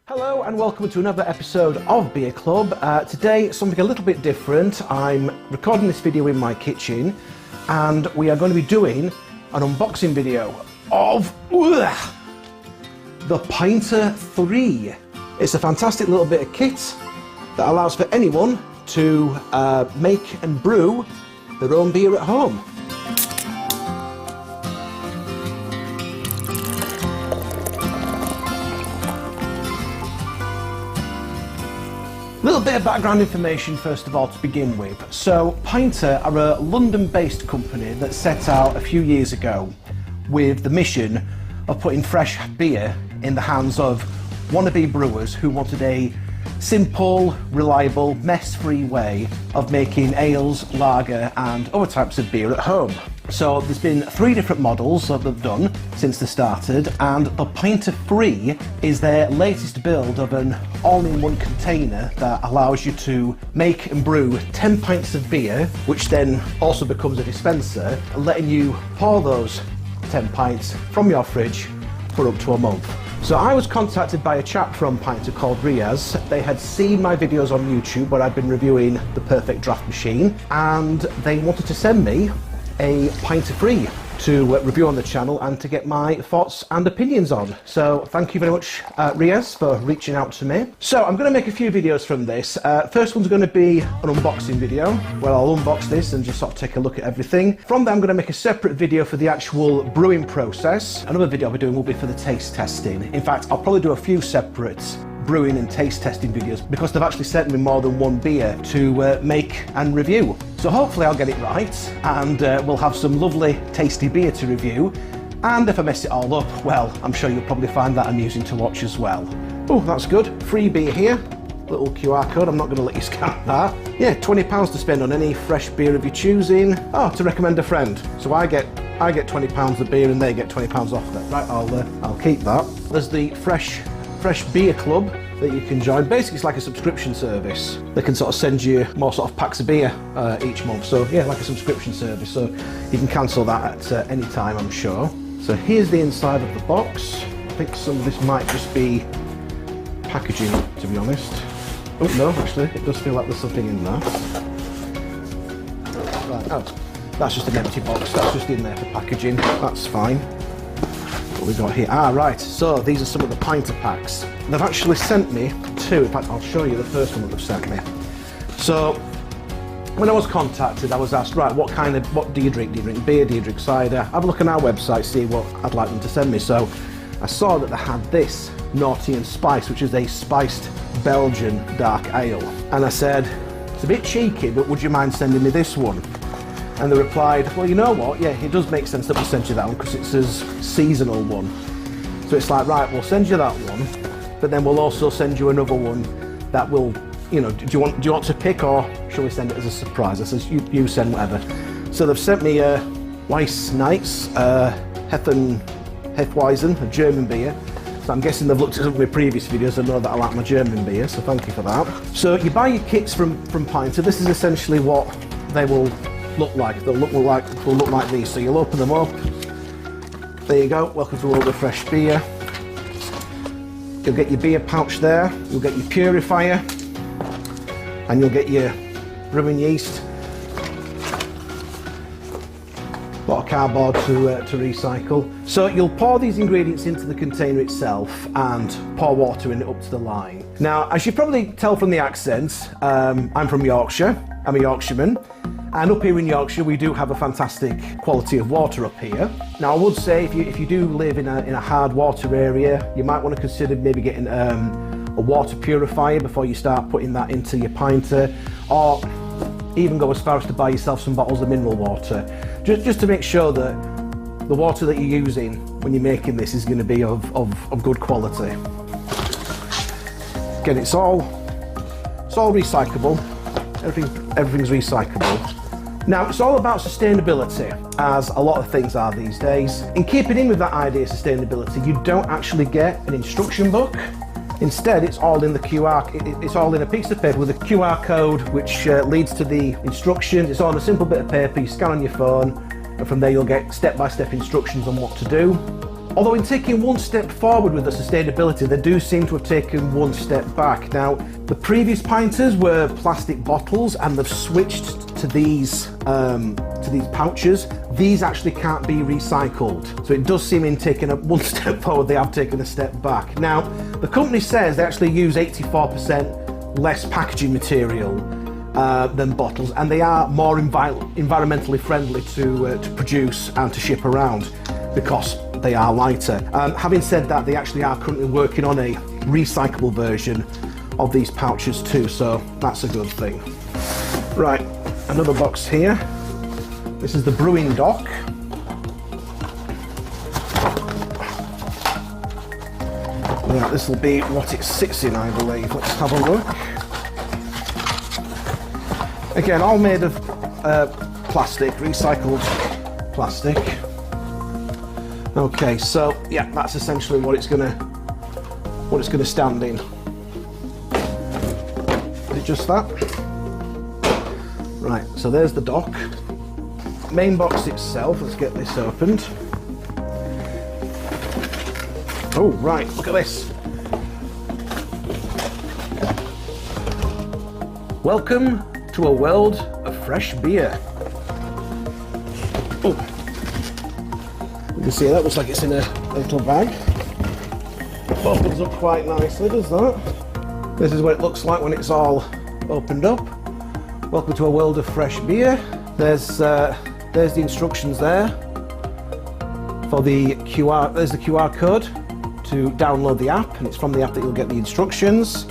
Hello and welcome to another episode of Beer Club. Today something a little bit different. I'm recording this video in my kitchen and we are going to be doing an unboxing video of the Pinter 3. It's a fantastic little bit of kit that allows for anyone to make and brew their own beer at home. A little bit of background information first of all to begin with. So Pinter are a London-based company that set out a few years ago with the mission of putting fresh beer in the hands of wannabe brewers who wanted a simple, reliable, mess-free way of making ales, lager and other types of beer at home. So there's been 3 different models that they've done since they started, and the Pinter 3 is their latest build of an all-in-one container that allows you to make and brew 10 pints of beer, which then also becomes a dispenser, letting you pour those 10 pints from your fridge for up to a month. So I was contacted by a chap from Pinter called Riaz. They had seen my videos on YouTube where I'd been reviewing the perfect draft machine, and they wanted to send me a Pinter 3 to review on the channel and to get my thoughts and opinions on. So thank you very much, Riaz, for reaching out to me. So I'm going to make a few videos from this. First one's going to be an unboxing video where I'll unbox this and just sort of take a look at everything. From there I'm going to make a separate video for the actual brewing process. Another video I'll be doing will be for the taste testing. In fact, I'll probably do a few separate brewing and taste testing videos because they've actually sent me more than one beer to make and review. So hopefully I'll get it right and we'll have some lovely tasty beer to review, and if I mess it all up, well, I'm sure you'll probably find that amusing to watch as well. Oh, that's good. Free beer here. Little QR code, I'm not going to let you scan that. Yeah, £20 to spend on any fresh beer of your choosing. Oh, to recommend a friend. So I get £20 of beer and they get £20 off that. Right, I'll keep that. There's the fresh beer club that you can join. Basically it's like a subscription service. They can sort of send you more sort of packs of beer each month. So yeah, like a subscription service. So you can cancel that at any time, I'm sure. So here's the inside of the box. I think some of this might just be packaging, to be honest. Oh no, actually it does feel like there's something in there. Right, oh, that's just an empty box. That's just in there for packaging. That's fine. What we got here? Ah, right, so these are some of the Pinter Packs. They've actually sent me 2, in fact I'll show you the first one that they've sent me. So when I was contacted I was asked, right, what do you drink? Do you drink beer? Do you drink cider? Have a look on our website, see what I'd like them to send me. So I saw that they had this Naughty and Spice, which is a spiced Belgian dark ale. And I said, it's a bit cheeky, but would you mind sending me this one? And they replied, well, you know what, yeah, it does make sense that we'll send you that one because it's a seasonal one. So it's like, right, we'll send you that one, but then we'll also send you another one that will, you know, do you want to pick, or shall we send it as a surprise? I says, you send whatever. So they've sent me Weiss Nights, Hefeweizen, a German beer. So I'm guessing they've looked at some of my previous videos and know that I like my German beer, so thank you for that. So you buy your kits from Pinter. This is essentially what they will look like. They'll look like these. So you'll open them up. There you go. Welcome to all the fresh beer. You'll get your beer pouch there. You'll get your purifier, and you'll get your brewing yeast. A lot of cardboard to recycle. So you'll pour these ingredients into the container itself and pour water in it up to the line. Now, as you probably tell from the accent, I'm from Yorkshire. I'm a Yorkshireman. And up here in Yorkshire, we do have a fantastic quality of water up here. Now, I would say if you do live in a hard water area, you might want to consider maybe getting a water purifier before you start putting that into your Pinter, or even go as far as to buy yourself some bottles of mineral water, just to make sure that the water that you're using when you're making this is going to be of good quality. Again, it's all recyclable. Everything's recyclable. Now, it's all about sustainability, as a lot of things are these days. In keeping in with that idea of sustainability, you don't actually get an instruction book. Instead, it's all in the it's all in a piece of paper with a QR code, which leads to the instructions. It's all on a simple bit of paper you scan on your phone, and from there you'll get step-by-step instructions on what to do. Although in taking one step forward with the sustainability, they do seem to have taken one step back. Now, the previous pinters were plastic bottles, and they've switched to these pouches. These actually can't be recycled. So it does seem in taking one step forward, they have taken a step back. Now, the company says they actually use 84% less packaging material than bottles, and they are more environmentally friendly to produce and to ship around because they are lighter. Having said that, they actually are currently working on a recyclable version of these pouches too, so that's a good thing. Right, another box here. This is the Brewing Dock. Now, this will be what it sits in, I believe. Let's have a look. Again, all made of plastic, recycled plastic. Okay, so yeah, that's essentially what it's gonna stand in. Is it just that? Right, so there's the dock. Main box itself, let's get this opened. Oh, right, look at this. Welcome to a world of fresh beer. Oh, you can see that looks like it's in a little bag. Opens up quite nicely, does that? This is what it looks like when it's all opened up. Welcome to a world of fresh beer. There's the instructions there for the QR. There's the QR code to download the app, and it's from the app that you'll get the instructions.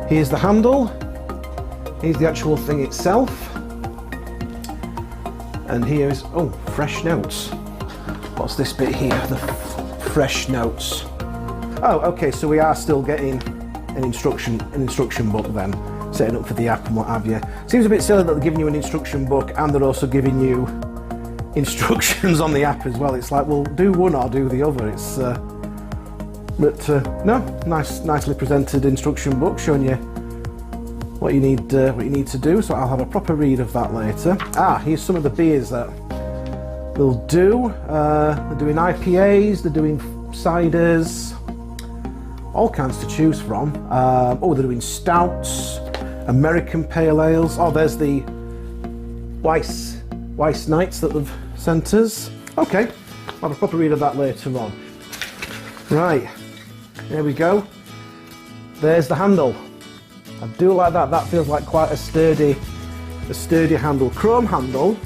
Here's the handle. Here's the actual thing itself. And here's, oh, fresh notes. What's this bit here? The fresh notes. Oh, okay, so we are still getting an instruction book then, setting up for the app and what have you. Seems a bit silly that they're giving you an instruction book and they're also giving you instructions on the app as well. It's like, well, do one or do the other. It's no, nicely presented instruction book showing you what you need to do. So I'll have a proper read of that later. Here's some of the beers that they'll do. They're doing IPAs, they're doing ciders, all kinds to choose from. They're doing stouts, American pale ales. Oh, there's the Weiss Nights that they've sent us. Okay, I'll have a proper read of that later on. Right, there we go. There's the handle. I do like that. That feels like quite a sturdy handle. Chrome handle.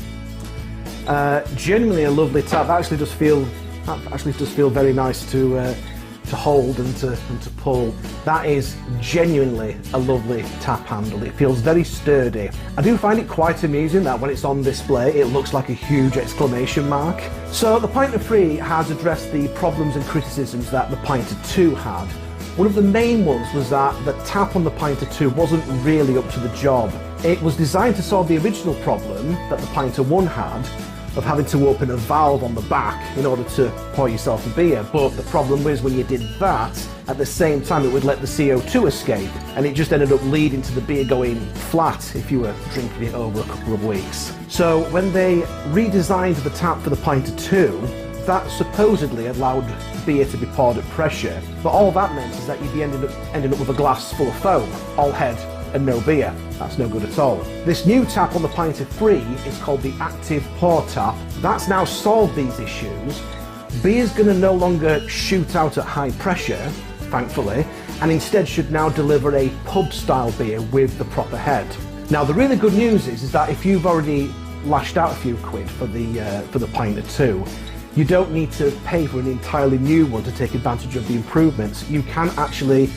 Genuinely a lovely tap. That actually does feel very nice to hold and to pull. That is genuinely a lovely tap handle. It feels very sturdy. I do find it quite amusing that when it's on display it looks like a huge exclamation mark. So the Pinter 3 has addressed the problems and criticisms that the Pinter 2 had. One of the main ones was that the tap on the Pinter 2 wasn't really up to the job. It was designed to solve the original problem that the Pinter 1 had of having to open a valve on the back in order to pour yourself a beer, but the problem was when you did that, at the same time it would let the CO2 escape, and it just ended up leading to the beer going flat if you were drinking it over a couple of weeks. So when they redesigned the tap for the Pinter 2, that supposedly allowed beer to be poured at pressure, but all that meant is that you'd be ending up with a glass full of foam, all head and no beer. That's no good at all. This new tap on the Pinter 3 is called the Active Pour Tap. That's now solved these issues. Beer's going to no longer shoot out at high pressure, thankfully, and instead should now deliver a pub-style beer with the proper head. Now the really good news is that if you've already lashed out a few quid for the Pinter 2, you don't need to pay for an entirely new one to take advantage of the improvements. You can actually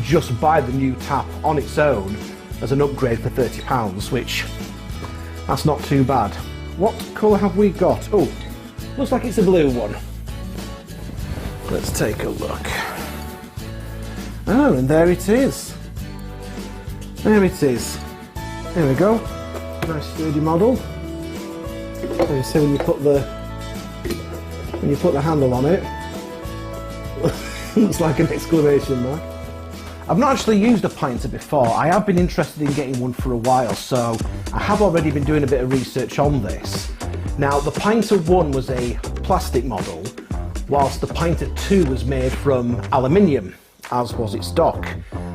just buy the new tap on its own as an upgrade for £30, which that's not too bad. What colour have we got? Oh, looks like it's a blue one. Let's take a look. Oh, and there it is. There it is. There we go. Nice sturdy model. So you see when you put the handle on it, looks like an exclamation mark. I've not actually used a Pinter before. I have been interested in getting one for a while, so I have already been doing a bit of research on this. Now, the Pinter 1 was a plastic model, whilst the Pinter 2 was made from aluminium, as was its dock.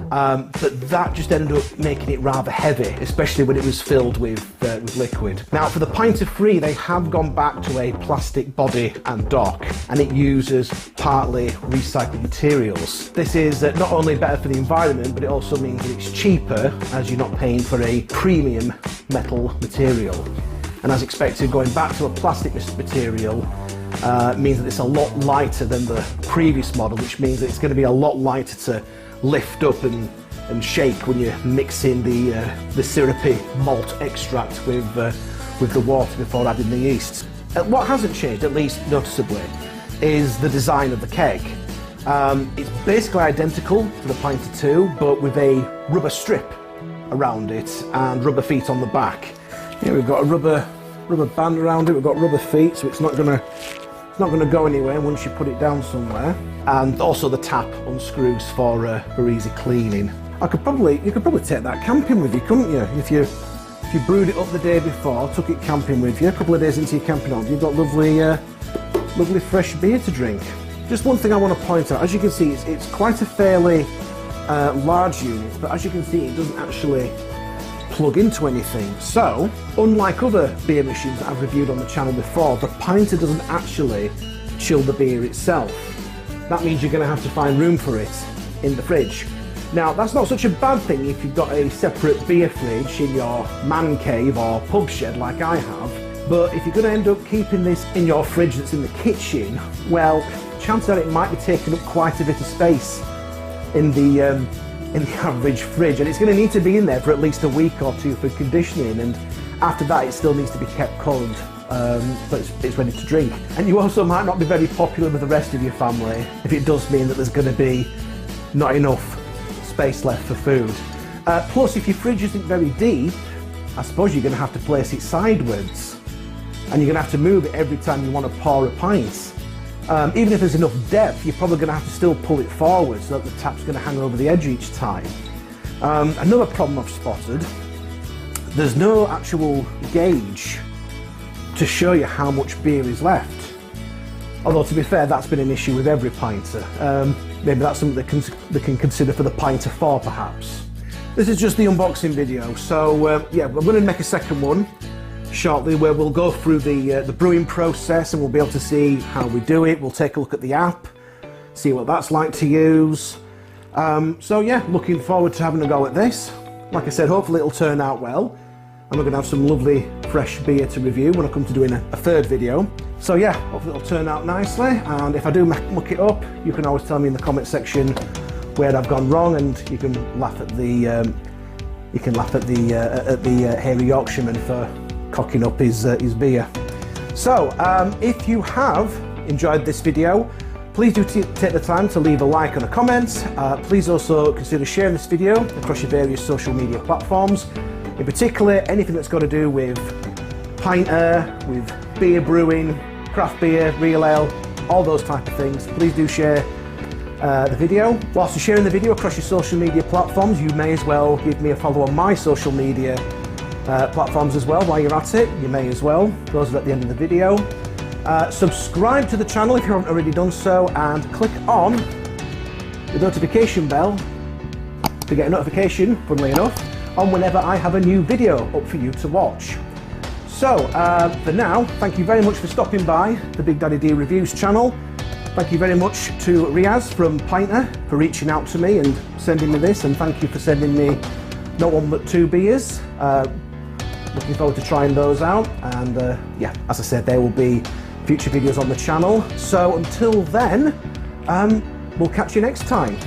But that just ended up making it rather heavy, especially when it was filled with liquid. Now for the Pinter 3, they have gone back to a plastic body and dock, and it uses partly recycled materials. This is not only better for the environment, but it also means that it's cheaper, as you're not paying for a premium metal material. And as expected, going back to a plastic material means that it's a lot lighter than the previous model, which means that it's going to be a lot lighter to lift up and shake when you're mixing the syrupy malt extract with the water before adding the yeast. What hasn't changed, at least noticeably, is the design of the keg. It's basically identical to the Pinter 2, but with a rubber strip around it and rubber feet on the back. Here we've got a rubber band around it. We've got rubber feet, so it's not gonna go anywhere once you put it down somewhere. And also the tap unscrews for easy cleaning. You could probably take that camping with you, couldn't you? If you brewed it up the day before, took it camping with you, a couple of days into your camping holiday, you've got lovely fresh beer to drink. Just one thing I want to point out, as you can see, it's quite a fairly large unit, but as you can see, it doesn't actually plug into anything. So, unlike other beer machines that I've reviewed on the channel before, the Pinter doesn't actually chill the beer itself. That means you're going to have to find room for it in the fridge. Now, that's not such a bad thing if you've got a separate beer fridge in your man cave or pub shed like I have, but if you're going to end up keeping this in your fridge that's in the kitchen, well, chances are it might be taking up quite a bit of space in the average fridge, and it's going to need to be in there for at least a week or two for conditioning, and after that it still needs to be kept cold so it's ready to drink. And you also might not be very popular with the rest of your family if it does mean that there's going to be not enough space left for food. Plus, if your fridge isn't very deep, I suppose you're going to have to place it sideways, and you're going to have to move it every time you want to pour a pint. Even if there's enough depth, you're probably going to have to still pull it forward so that the tap's going to hang over the edge each time. Another problem I've spotted, there's no actual gauge to show you how much beer is left. Although, to be fair, that's been an issue with every Pinter. Maybe that's something they can consider for the Pinter 4 perhaps. This is just the unboxing video, so yeah, we're going to make a second one shortly where we'll go through the brewing process and we'll be able to see how we do it. We'll take a look at the app, see what that's like to use. So yeah, looking forward to having a go at this. Like I said, hopefully it'll turn out well, and we're going to have some lovely fresh beer to review when I come to doing a third video. So yeah, hopefully it'll turn out nicely, and if I do muck it up, you can always tell me in the comment section where I've gone wrong, and you can laugh at the hairy Yorkshireman for cocking up his beer. So if you have enjoyed this video, please do take the time to leave a like and a comment. Please also consider sharing this video across your various social media platforms. In particular, anything that's got to do with Pinter, with beer brewing, craft beer, real ale, all those type of things. Please do share the video. Whilst you're sharing the video across your social media platforms, you may as well give me a follow on my social media platforms as well. While you're at it, you may as well. Those are at the end of the video. Subscribe to the channel if you haven't already done so, and click on the notification bell to get a notification, funnily enough, on whenever I have a new video up for you to watch. So for now, thank you very much for stopping by the Big Daddy D Reviews channel. Thank you very much to Riaz from Pinter for reaching out to me and sending me this, and thank you for sending me not one but 2 beers. Looking forward to trying those out, and yeah, as I said, there will be future videos on the channel. So until then, we'll catch you next time.